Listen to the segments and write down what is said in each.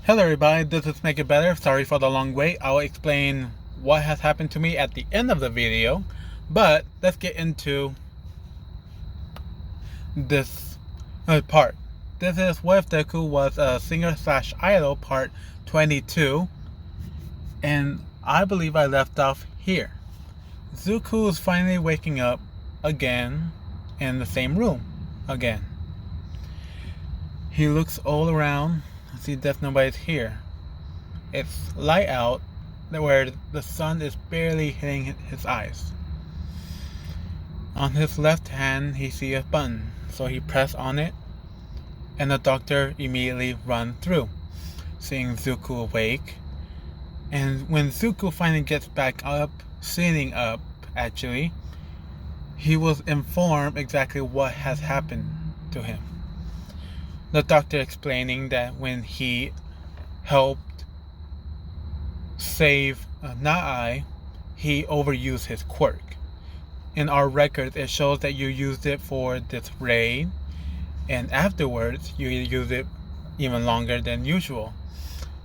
Hello everybody, this is Make It Better. Sorry for the long wait. I'll explain what has happened to me at the end of the video. But let's get into this part. This is What If Deku Was a Singer/Idol Part 22. And I believe I left off here. Zuko is finally waking up again in the same room again. He looks all around. See that nobody's here. It's light out where the sun is barely hitting his eyes. On his left hand he sees a button, so he presses on it and the doctor immediately runs through, seeing Zuko awake. And when Zuko finally gets back up, sitting up actually, he was informed exactly what has happened to him. The doctor explaining that when he helped save Na'ai, he overused his quirk. In our records, it shows that you used it for this raid, and afterwards you use it even longer than usual.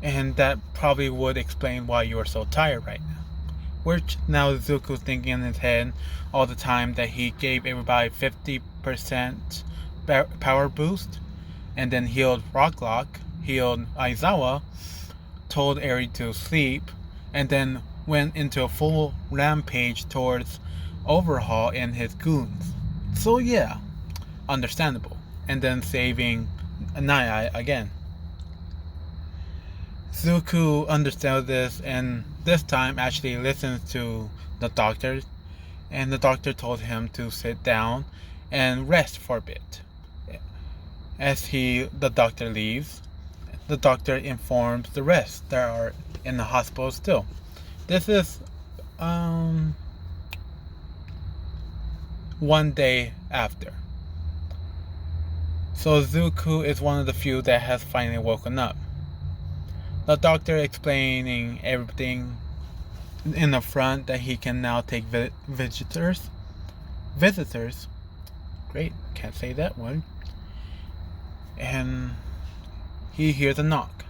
And that probably would explain why you are so tired right now. Which now Zuko's thinking in his head all the time that he gave everybody 50% power boost, and then healed Rocklock, healed Aizawa, told Eri to sleep, and then went into a full rampage towards Overhaul and his goons. So yeah, understandable. And then saving Na'ai again. Zuko understands this and this time actually listens to the doctor, and the doctor told him to sit down and rest for a bit. As the doctor leaves, the doctor informs the rest that are in the hospital still. This is one day after. So Zuko is one of the few that has finally woken up. The doctor explaining everything in the front that he can now take visitors. Great, can't say that one. And he hears a knock.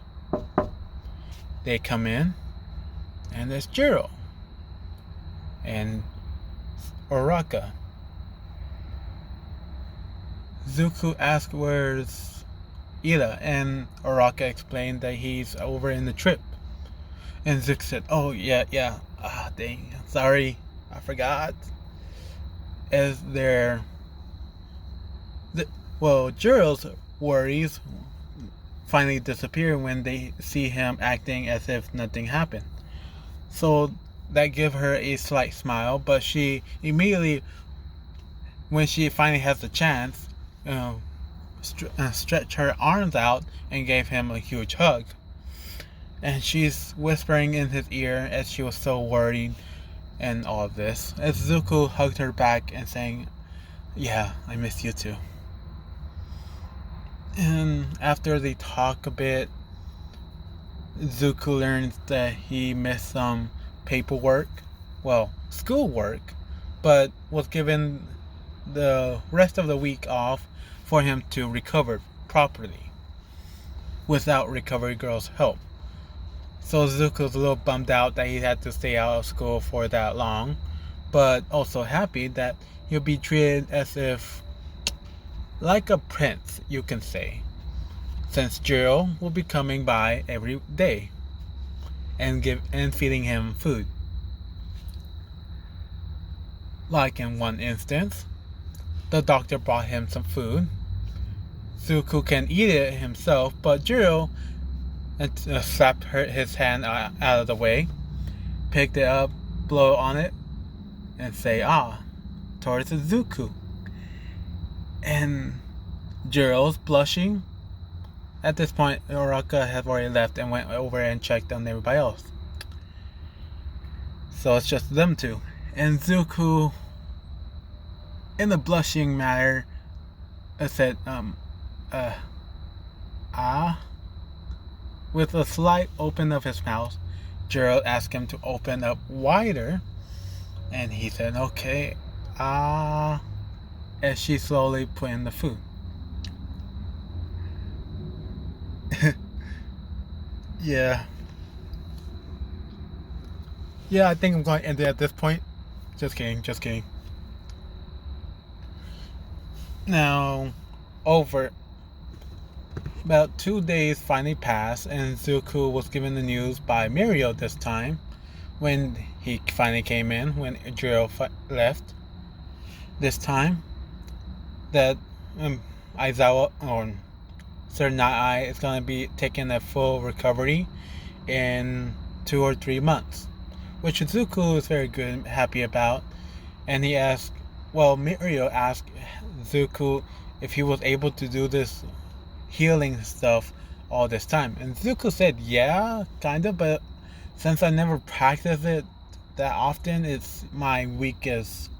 They come in, and there's Jiro and Oraka. Zuko asks where's Ida, and Oraka explained that he's over in the trip. And Zuko said, "Oh yeah, dang, sorry, I forgot." As Jiro's worries finally disappear when they see him acting as if nothing happened. So that gives her a slight smile, but she immediately, when she finally has the chance, stretched her arms out and gave him a huge hug. And she's whispering in his ear as she was so worried and all of this, as Zuko hugged her back and saying, "Yeah, I miss you too." And after they talk a bit, Zuko learns that he missed some paperwork, schoolwork, but was given the rest of the week off for him to recover properly without Recovery Girl's help. So Zuko's a little bummed out that he had to stay out of school for that long, but also happy that he'll be treated as if like a prince, you can say, since Jiro will be coming by every day and feeding him food. Like in one instance, the doctor brought him some food. Zuko can eat it himself, but Jiro slapped his hand out of the way, picked it up, blow on it, and say towards Zuko. And Jiro's blushing. At this point, Oraka had already left and went over and checked on everybody else. So it's just them two. And Zuko, in a blushing manner, said, with a slight open of his mouth. Jiro asked him to open up wider, and he said, "Okay, as she slowly put in the food. Yeah. Yeah, I think I'm going to end it at this point. Just kidding, just kidding. Now, over about 2 days finally passed, and Zuko was given the news by Mirio this time when he finally came in, when Jiro left. This time, that Aizawa or Sir Nai is going to be taking a full recovery in 2 or 3 months, which Zuko is very good and happy about. And he asked, well, Mirio asked Zuko if he was able to do this healing stuff all this time. And Zuko said, yeah, kind of, but since I never practiced it that often, it's my weakest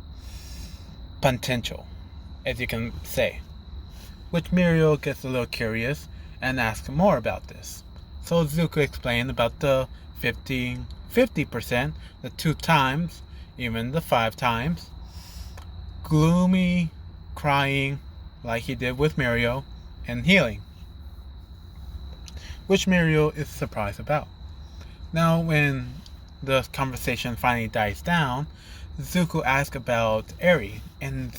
potential, as you can say. Which Mirio gets a little curious and asks more about this. So Zuko explained about the 50%, the 2 times, even the 5 times, gloomy, crying, like he did with Mirio, and healing, which Mirio is surprised about. Now, when the conversation finally dies down, Zuko asks about Eri, and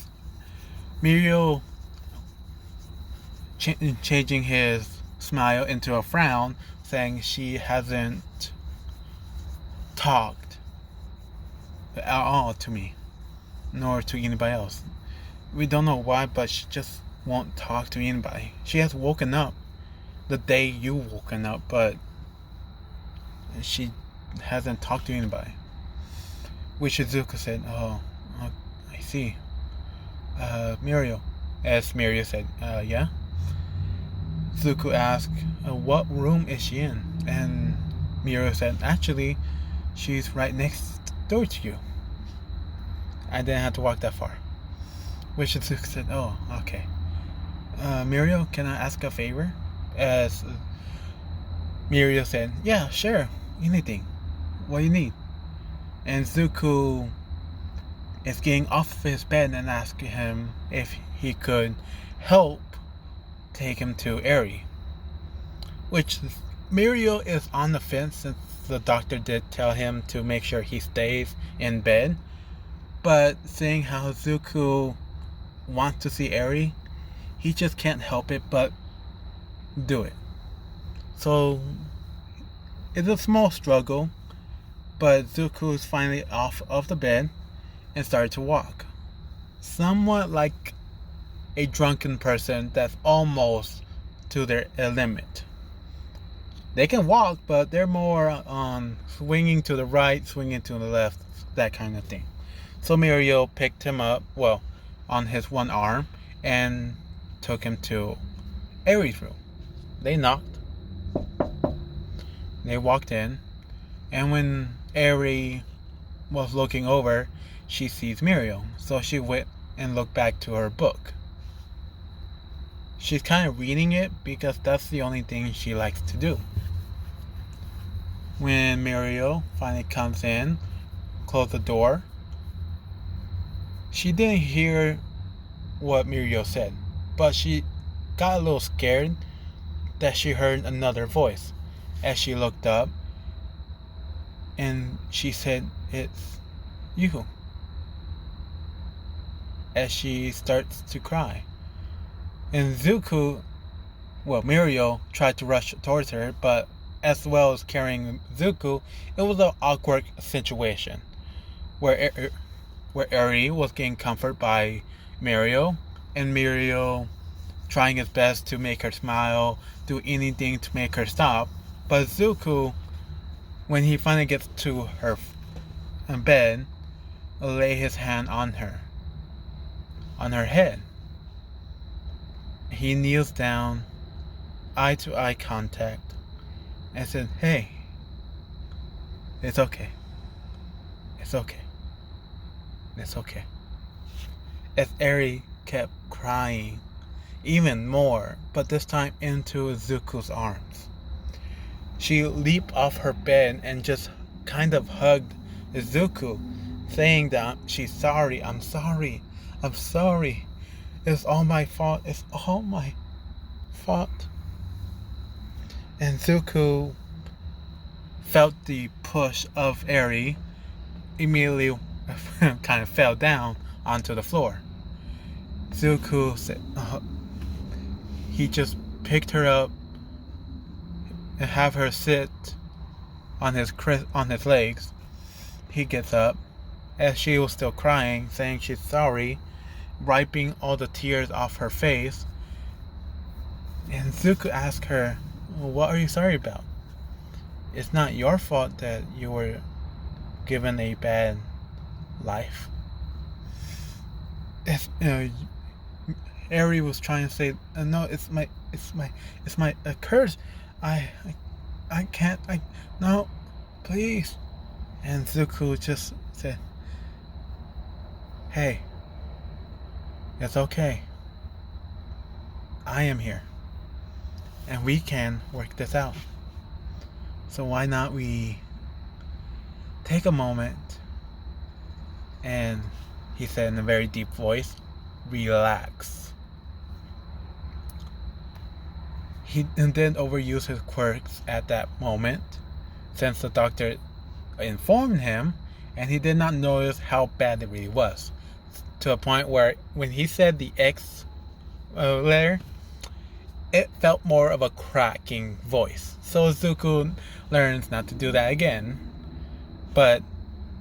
Mirio changing his smile into a frown, saying she hasn't talked at all to me, nor to anybody else. We don't know why, but she just won't talk to anybody. She has woken up the day you woken up, but she hasn't talked to anybody. Which Zuko said, oh, I see. Mirio. As Mirio said, yeah. Zuko asked, what room is she in? And Mirio said, actually, she's right next door to you. I didn't have to walk that far. Which Zuko said, oh, okay. Mirio, can I ask a favor? As Mirio said, yeah, sure, anything. What do you need? And Zuko is getting off of his bed and asking him if he could help take him to Eri. Which Mirio is on the fence, since the doctor did tell him to make sure he stays in bed. But seeing how Zuko wants to see Eri, he just can't help it but do it. So it's a small struggle, but Zuko is finally off of the bed and started to walk. Somewhat like a drunken person that's almost to their limit. They can walk, but they're more on swinging to the right, swinging to the left, that kind of thing. So Mirio picked him up, well, on his one arm, and took him to Eri's room. They knocked. They walked in, and when Eri was looking over, she sees Mirio. So she went and looked back to her book. She's kind of reading it because that's the only thing she likes to do. When Mirio finally comes in, closed the door, she didn't hear what Mirio said, but she got a little scared that she heard another voice as she looked up, and she said, it's you, as she starts to cry. And Zuko, well, Mirio tried to rush towards her, but as well as carrying Zuko, it was an awkward situation where Eri was getting comfort by Mirio, and Mirio trying his best to make her smile, do anything to make her stop. But Zuko, when he finally gets to her bed, lay his hand on her head. He kneels down, eye-to-eye contact, and said, hey, it's okay. It's okay. It's okay. As Eri kept crying even more, but this time into Zuko's arms. She leaped off her bed and just kind of hugged Zuko, saying that she's sorry, I'm sorry. It's all my fault. And Zuko felt the push of Eri, immediately kind of fell down onto the floor. Zuko said he just picked her up and have her sit on his legs. He gets up as she was still crying, saying she's sorry, wiping all the tears off her face. And Zuko asked her, well, what are you sorry about? It's not your fault that you were given a bad life. Eri was trying to say, no, it's my curse. I can't. No, please. And Zuko just said, hey, it's okay. I am here. And we can work this out. So why not we take a moment, and he said in a very deep voice, relax. He didn't overuse his quirks at that moment, since the doctor informed him, and he did not notice how bad it really was. To a point where when he said the X letter, it felt more of a cracking voice. So Zuko learns not to do that again. But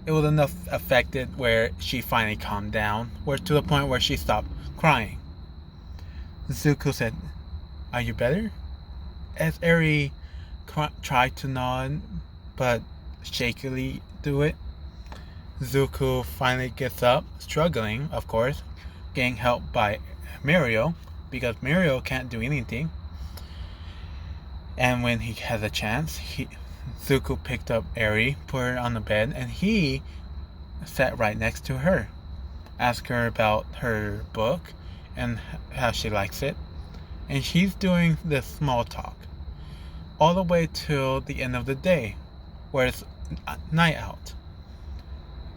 it was enough affected where she finally calmed down, to the point where she stopped crying. Zuko said, are you better? As Eri tried to nod, but shakily do it, Zuko finally gets up, struggling, of course, getting help by Muriel, because Muriel can't do anything. And when he has a chance, Zuko picked up Eri, put her on the bed, and he sat right next to her, asked her about her book and how she likes it. And she's doing this small talk all the way till the end of the day, where it's night out.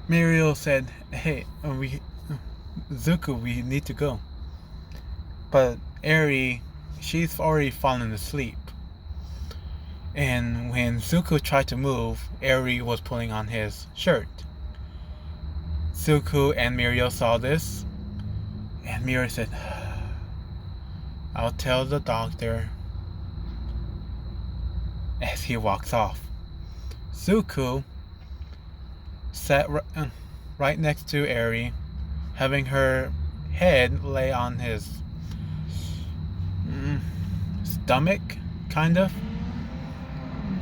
Muriel said, hey, Zuko, we need to go. But Eri, she's already fallen asleep. And when Zuko tried to move, Eri was pulling on his shirt. Zuko and Muriel saw this, and Muriel said, I'll tell the doctor, as he walks off. Zuko sat right next to Eri, having her head lay on his stomach, kind of.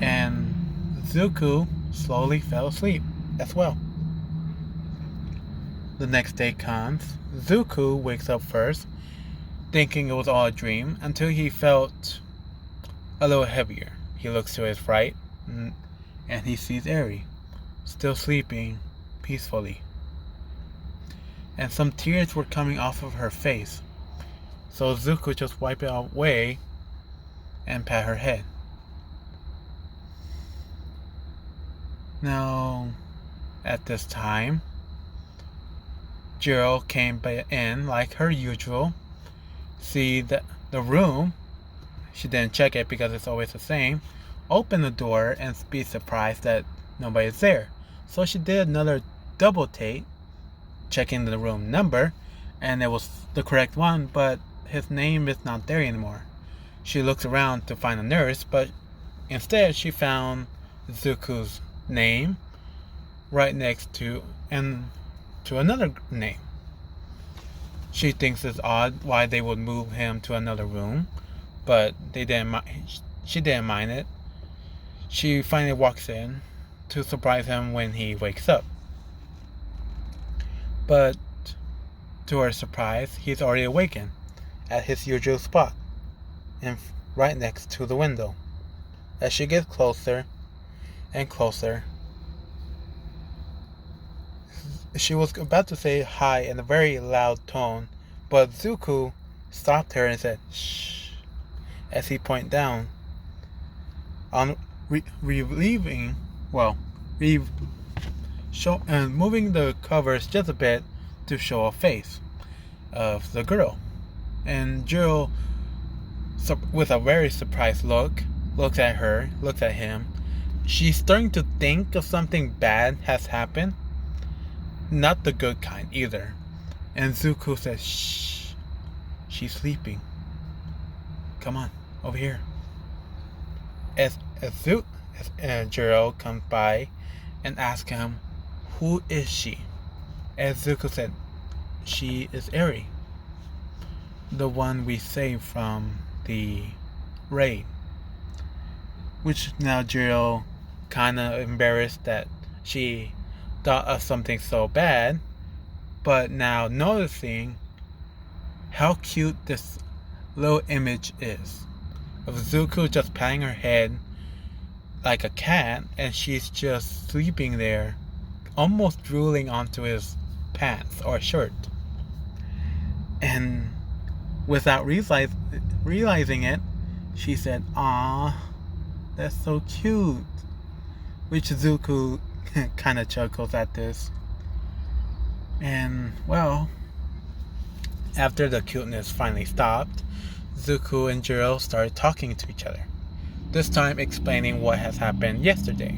And Zuko slowly fell asleep as well. The next day comes. Zuko wakes up first, thinking it was all a dream, until he felt a little heavier. He looks to his right, and he sees Eri, still sleeping peacefully. And some tears were coming off of her face. So Zuko just wiped it away and pat her head. Now, at this time, Jill came in like her usual. See the room. She didn't check it because it's always the same. Open the door and be surprised that nobody's there. So she did another double take, checking the room number, and it was the correct one, but his name is not there anymore. She looks around to find a nurse, but instead she found Zuko's name right next to another name. She thinks it's odd why they would move him to another room, but she didn't mind it. She finally walks in to surprise him when he wakes up. But to her surprise, he's already awakened at his usual spot, and right next to the window. As she gets closer and closer, she was about to say hi in a very loud tone, but Zuko stopped her and said, shh, as he pointed down, on moving the covers just a bit to show a face of the girl. And Jill, with a very surprised look, looks at her, looks at him, she's starting to think of something bad has happened. Not the good kind either. And Zuko says, shh, she's sleeping. Come on, over here. As Jiro comes by and asks him, who is she? As Zuko said, she is Eri, the one we saved from the raid. Which now Jiro kinda embarrassed that she thought of something so bad, but now noticing how cute this little image is of Zuko just patting her head like a cat, and she's just sleeping there, almost drooling onto his pants or shirt. And without realizing it, she said, "Aw, that's so cute." Which Zuko kind of chuckles at this. And, well, after the cuteness finally stopped, Zuko and Jiro started talking to each other. This time explaining what has happened yesterday.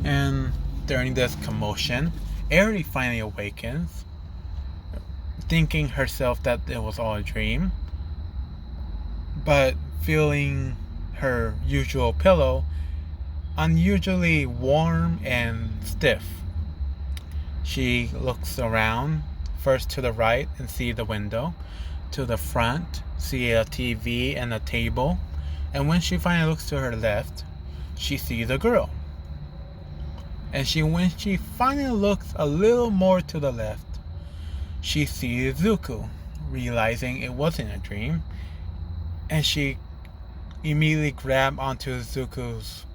And during this commotion, Eri finally awakens, thinking herself that it was all a dream, but feeling her usual pillow unusually warm and stiff. She looks around, first to the right and see the window, to the front, see a TV and a table, and when she finally looks to her left, she sees a girl. And when she finally looks a little more to the left, she sees Zuko, realizing it wasn't a dream, and she immediately grabbed onto Zuko's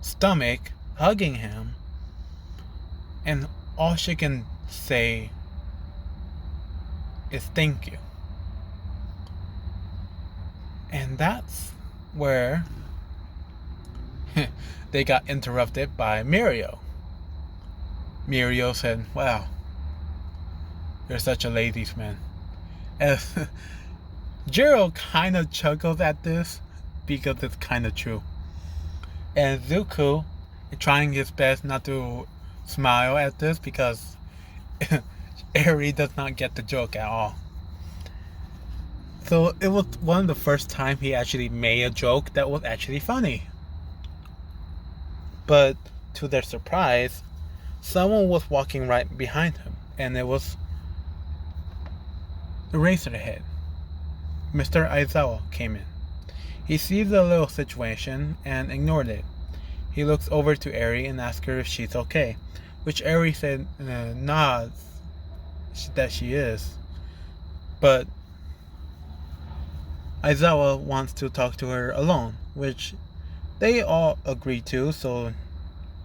stomach, hugging him, and all she can say is thank you. And that's where they got interrupted by Mirio. Mirio said, "Wow, you're such a ladies' man." And Jiro kind of chuckles at this because it's kind of true. And Zuko trying his best not to smile at this because Eri does not get the joke at all. So it was one of the first time he actually made a joke that was actually funny. But to their surprise, someone was walking right behind him, and it was Eraserhead. Mr. Aizawa came in. He sees the little situation and ignored it. He looks over to Eri and asks her if she's okay, which Eri said nods that she is. But Aizawa wants to talk to her alone, which they all agree to, so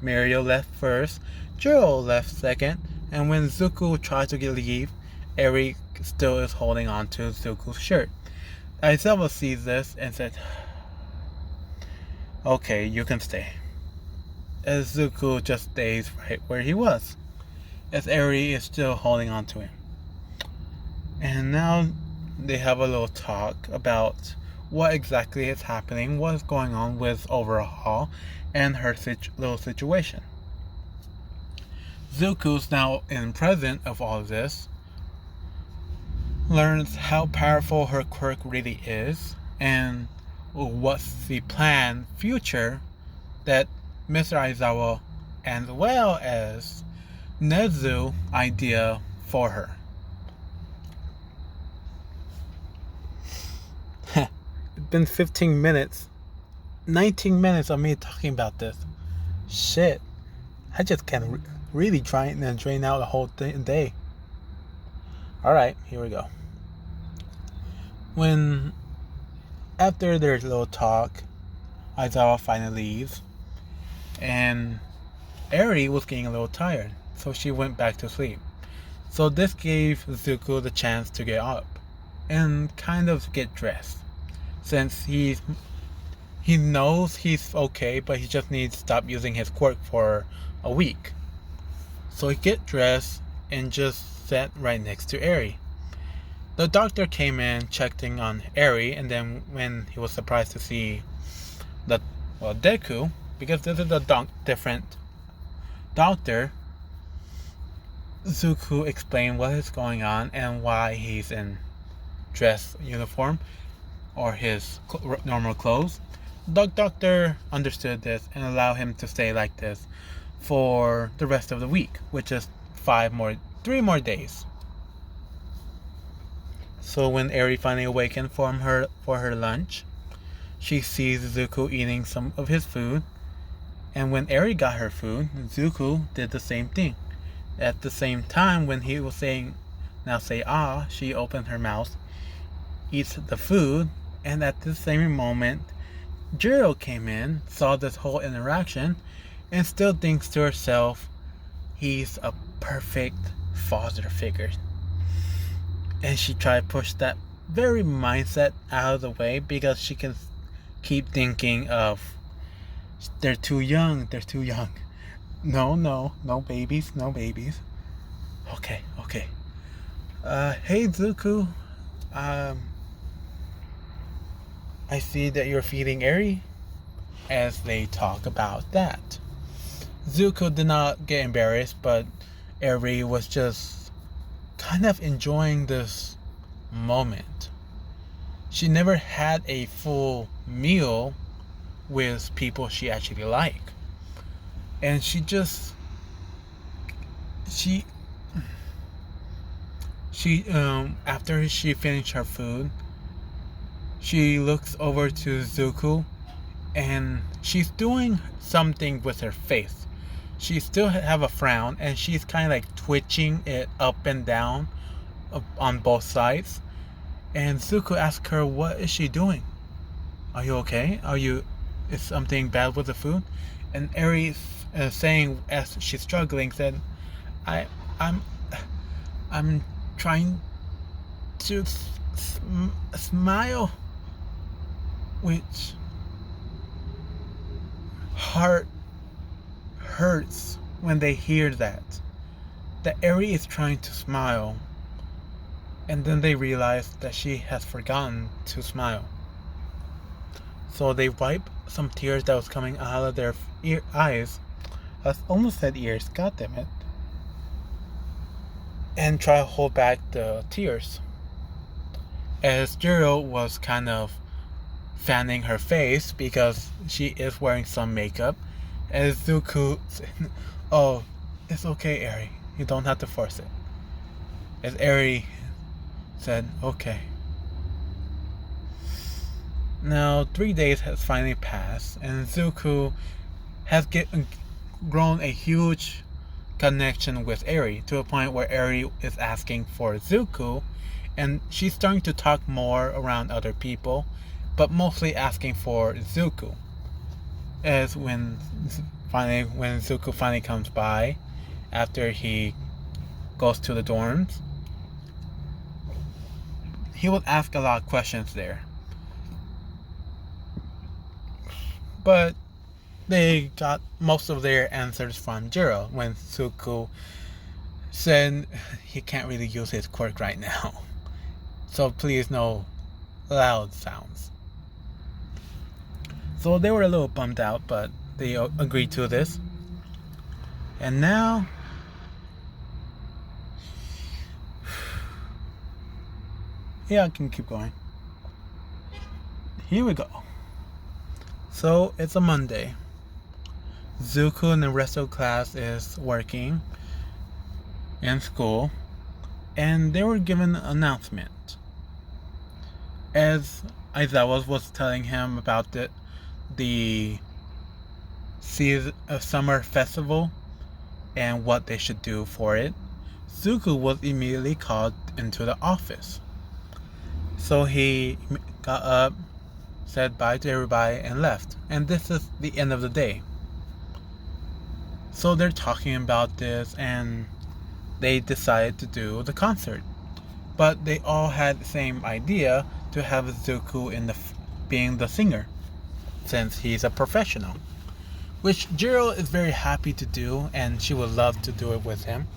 Mirio left first, Jiro left second, and when Zuko tried to leave, Eri still is holding on to Zuko's shirt. Aizawa sees this and said, "Okay, you can stay." As Zuko just stays right where he was, as Eri is still holding on to him. And now they have a little talk about what exactly is happening, what is going on with Overhaul and her little situation. Zuko's now in present of all of this, learns how powerful her quirk really is and what's the planned future that Mr. Aizawa as well as Nezu idea for her. It's been 15 minutes, 19 minutes of me talking about this. Shit, I just can't really try and drain out the whole day. Alright, here we go. After their little talk, Aizawa finally leaves, and Eri was getting a little tired, so she went back to sleep. So this gave Zuko the chance to get up and kind of get dressed, since he knows he's okay, but he just needs to stop using his quirk for a week. So he get dressed and just sat right next to Eri. The doctor came in, checked on Eri, and then when he was surprised to see deku, because this is a different doctor. Zuko explained what is going on and why he's in dress uniform or his normal clothes. The doctor understood this and allowed him to stay like this for the rest of the week, which is 3 more days. So when Eri finally awakened for her lunch, she sees Zuko eating some of his food, and when Eri got her food, Zuko did the same thing. At the same time, when he was saying, "Now say ah," she opened her mouth, eats the food, and at the same moment, Jiro came in, saw this whole interaction, and still thinks to herself, he's a perfect father figure. And she tried to push that very mindset out of the way because she can keep thinking of, they're too young. No babies. Okay. Hey Zuko, I see that you're feeding Eri. As they talk about that, Zuko did not get embarrassed, but Eri was just kind of enjoying this moment. She never had a full meal with people she actually liked. And she after she finished her food, she looks over to Zuko and she's doing something with her face. She still have a frown and she's kind of like twitching it up and down on both sides. And Zuko asks her, what is she doing? Are you okay? Is something bad with the food? And Eri saying as she's struggling said, I'm trying to smile, which heart hurts when they hear that Eri is trying to smile, and then they realize that she has forgotten to smile. So they wipe some tears that was coming out of their eyes. I almost said ears, god damn it. And try to hold back the tears. As Jiro was kind of fanning her face because she is wearing some makeup. As Zuko said, oh, it's okay, Eri. You don't have to force it. As Eri said, okay. Now, 3 days has finally passed, and Zuko has grown a huge connection with Eri to a point where Eri is asking for Zuko, and she's starting to talk more around other people, but mostly asking for Zuko. As when Zuko finally comes by, after he goes to the dorms, he will ask a lot of questions there. But they got most of their answers from Jiro when Zuko said he can't really use his quirk right now. So please no loud sounds. So they were a little bummed out, but they agreed to this. And now, yeah, I can keep going. Here we go. So it's a Monday. Zuko and the rest of the class is working in school, and they were given an announcement. As Aizawa was telling him about the summer festival and what they should do for it, Zuko was immediately called into the office. So he got up, said bye to everybody, and left. And this is the end of the day. So they're talking about this, and they decided to do the concert. But they all had the same idea to have Zuko being the singer, since he's a professional. Which Jiro is very happy to do, and she would love to do it with him.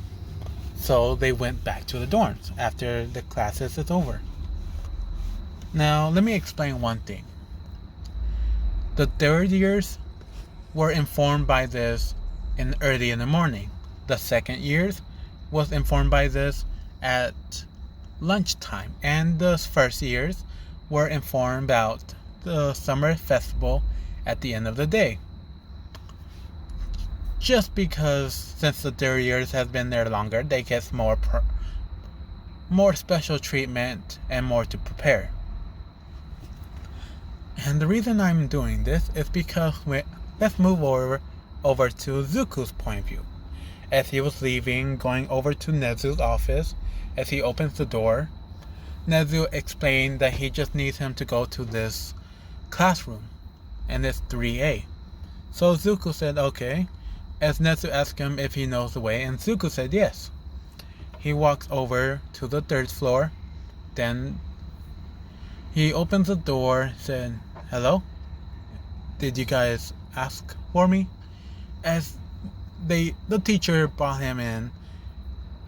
So they went back to the dorms after the classes is over. Now, let me explain one thing. The third years were informed by this early in the morning. The second years was informed by this at lunchtime, and the first years were informed about the summer festival at the end of the day. Just because since the third years has been there longer, they get more special treatment and more to prepare. And the reason I'm doing this is because let's move over to Zuko's point of view. As he was leaving, going over to Nezu's office, as he opens the door, Nezu explained that he just needs him to go to this classroom, and it's 3A. So Zuko said okay, as Nezu asked him if he knows the way, and Zuko said yes. He walks over to the third floor, then he opens the door, said, "Hello? Did you guys ask for me?" As the teacher brought him in,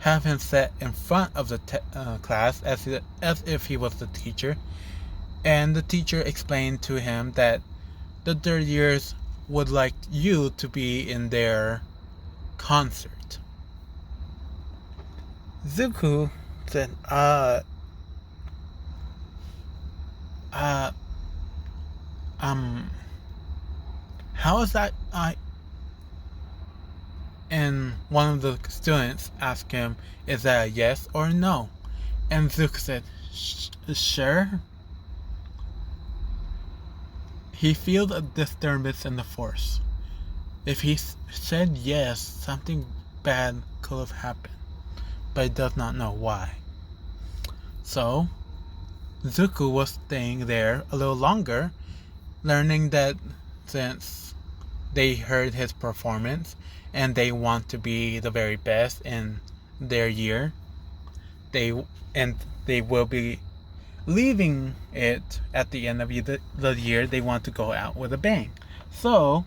have him sit in front of the class as if he was the teacher, and the teacher explained to him that the third years would like you to be in their concert. Zuko said, how is that? And one of the students asked him, is that a yes or no? And Zuko said, sure. He feels a disturbance in the force. If he said yes, something bad could have happened, but he does not know why. So, Zuko was staying there a little longer, learning that since they heard his performance and they want to be the very best in their year, they will be leaving it at the end of the year. They want to go out with a bang. So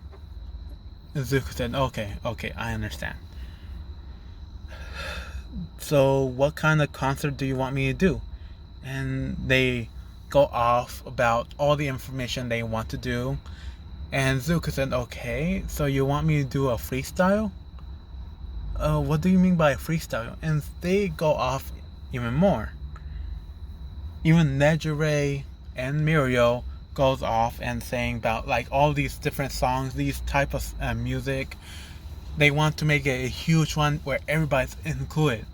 Zuko said, okay, I understand. So what kind of concert do you want me to do? And they go off about all the information they want to do. And Zuko said, okay, so you want me to do a freestyle? What do you mean by a freestyle? And they go off even more. Even Nejire and Mirio goes off and saying about like all these different songs, these type of music. They want to make it a huge one where everybody's included.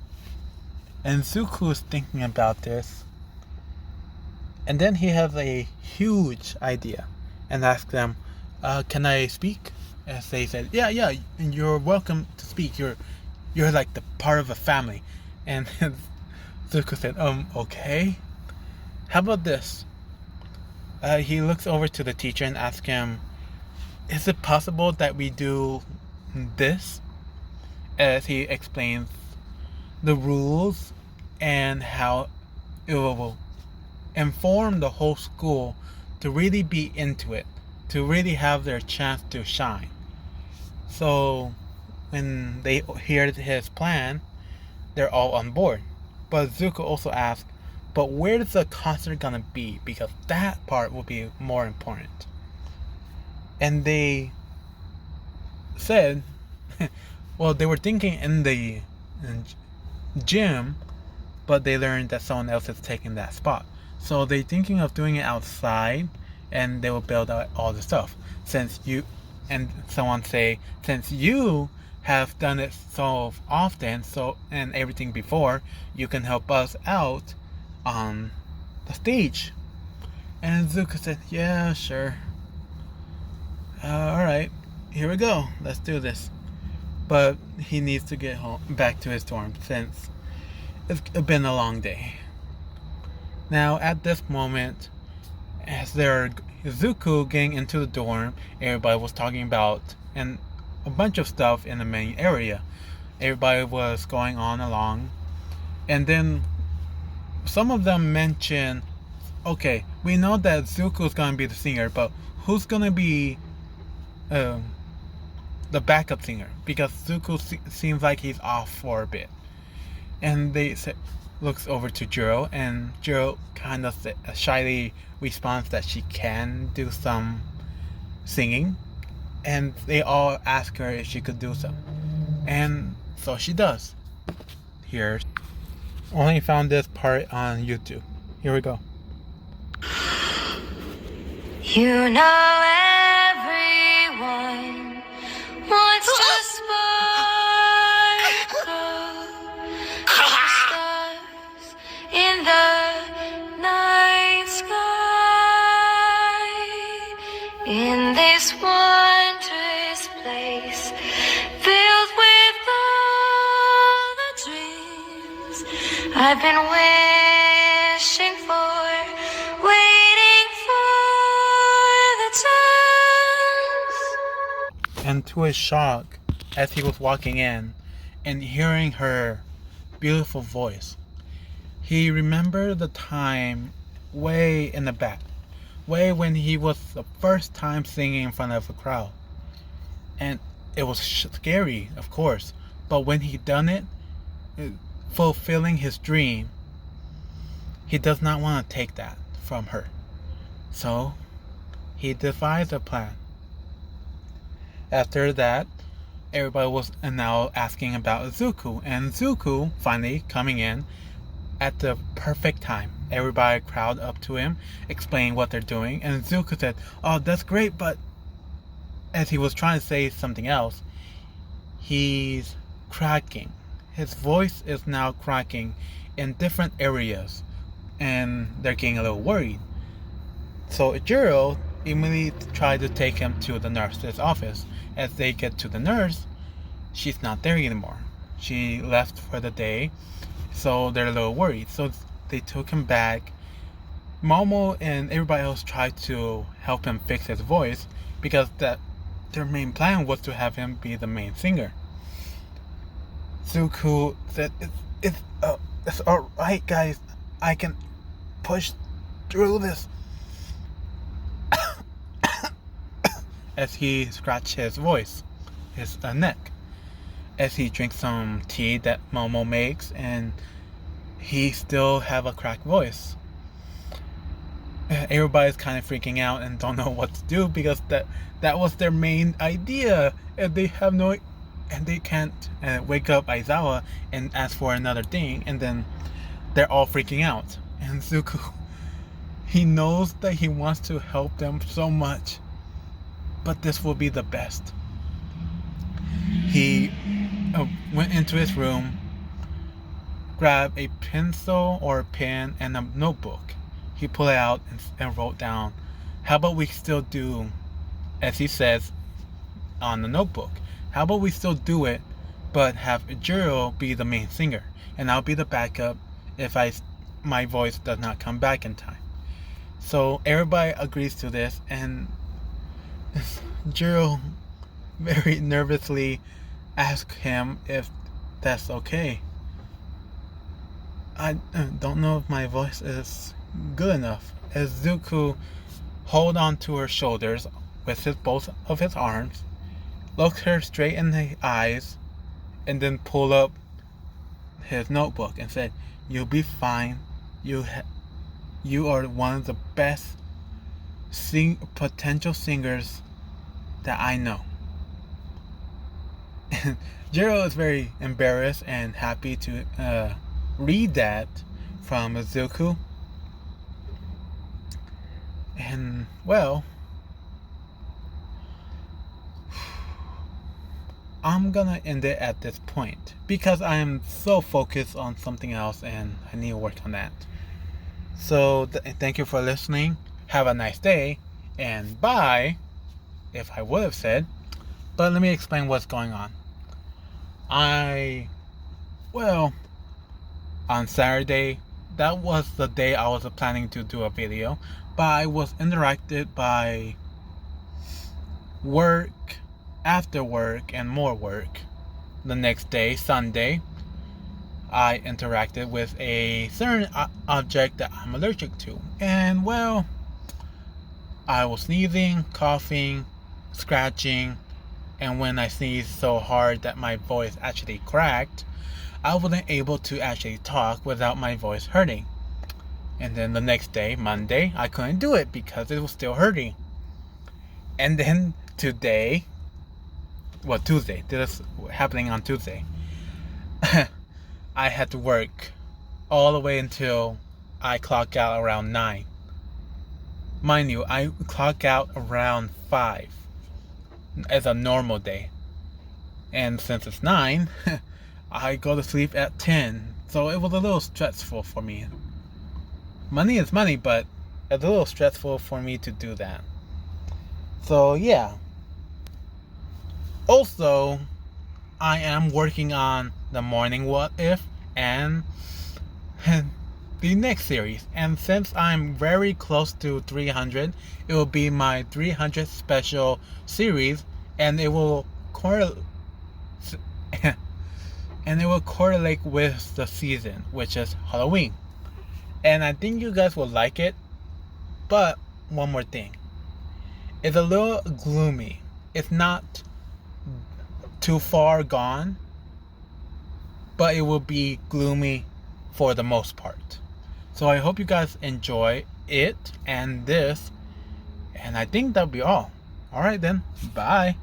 And Zuko is thinking about this. And then he has a huge idea and asks them, can I speak? As they said, yeah, and you're welcome to speak. You're like the part of a family. And Zuko said, okay. How about this? He looks over to the teacher and asks him, is it possible that we do this? As he explains the rules and how it will inform the whole school to really be into it, to really have their chance to shine. So when they hear his plan, they're all on board. But Zuko also asks, but where's the concert gonna be? Because that part will be more important. And they said, well, they were thinking in the gym, but they learned that someone else is taking that spot. So they're thinking of doing it outside, and they will build out all the stuff. Since someone say, since you have done it so often, and everything before, you can help us out on the stage. And Zuko said, yeah, sure. Alright, here we go. Let's do this. But he needs to get back to his dorm since it's been a long day. Now, at this moment, as they're Zuko getting into the dorm, everybody was talking about and a bunch of stuff in the main area. Everybody was going on along, and then some of them mentioned, okay, we know that Zuko's gonna be the singer, but who's gonna be the backup singer? Because Zuko seems like he's off for a bit. And they looks over to Jiro, and Jiro kind of shyly responds that she can do some singing. and they all ask her if she could do so. And so she does. Here. Only found this part on YouTube. Here we go. You know everyone wants to sparkle like the stars in the night sky. In this wondrous place filled with all the dreams I've been wishing for, waiting for the chance. And to his shock, as he was walking in and hearing her beautiful voice, he remembered the time way in the back, way when he was the first time singing in front of a crowd. And it was scary, of course, but when he done it, fulfilling his dream, he does not want to take that from her. So he devised a plan. After that, everybody was now asking about Zuko, and Zuko finally coming in at the perfect time. Everybody crowd up to him, explaining what they're doing, and Zuko said, "Oh, that's great," but as he was trying to say something else, he's cracking. His voice is now cracking in different areas, and they're getting a little worried. So Jiro immediately tried to take him to the nurse's office. As they get to the nurse, she's not there anymore. She left for the day, so they're a little worried. So they took him back. Momo and everybody else tried to help him fix his voice because their main plan was to have him be the main singer. Zuko said, "It's all right, guys. I can push through this." As he scratched his voice, his neck, as he drinks some tea that Momo makes, and he still have a cracked voice. Everybody's kind of freaking out and don't know what to do because that was their main idea, and they have no, and they can't wake up Aizawa and ask for another thing, and then they're all freaking out. And Zuko, he knows that he wants to help them so much, but this will be the best. He went into his room, grabbed a pencil or a pen and a notebook. He pulled it out and wrote down, "How about we still do," as he says on the notebook, "how about we still do it, but have Jiro be the main singer, and I'll be the backup if my voice does not come back in time." So everybody agrees to this, and Jiro very nervously asks him if that's okay. "I don't know if my voice is good enough." As Zuko hold on to her shoulders with both of his arms, looks her straight in the eyes, and then pull up his notebook and said, "You'll be fine. You are one of the best potential singers that I know." Jiro is very embarrassed and happy to read that from Zuko. And well, I'm gonna end it at this point because I am so focused on something else and I need to work on that. So thank you for listening. Have a nice day, and bye, if I would have said. But let me explain what's going on. On Saturday, that was the day I was planning to do a video, but I was interrupted by work, after work, and more work. The next day, Sunday, I interacted with a certain object that I'm allergic to. And well, I was sneezing, coughing, scratching, and when I sneezed so hard that my voice actually cracked, I wasn't able to actually talk without my voice hurting. And then the next day, Monday, I couldn't do it because it was still hurting. And then today, well, Tuesday. This is happening on Tuesday. I had to work all the way until I clock out around 9. Mind you, I clock out around 5 as a normal day. And since it's 9, I go to sleep at 10. So it was a little stressful for me. Money is money, but it's a little stressful for me to do that. So yeah. Also, I am working on the morning what if and the next series. And since I'm very close to 300, it will be my 300th special series, and it will correlate with the season, which is Halloween. And I think you guys will like it. But one more thing. It's a little gloomy. It's not too far gone, but it will be gloomy for the most part. So I hope you guys enjoy it and this, and I think that'll be all. Alright then, bye.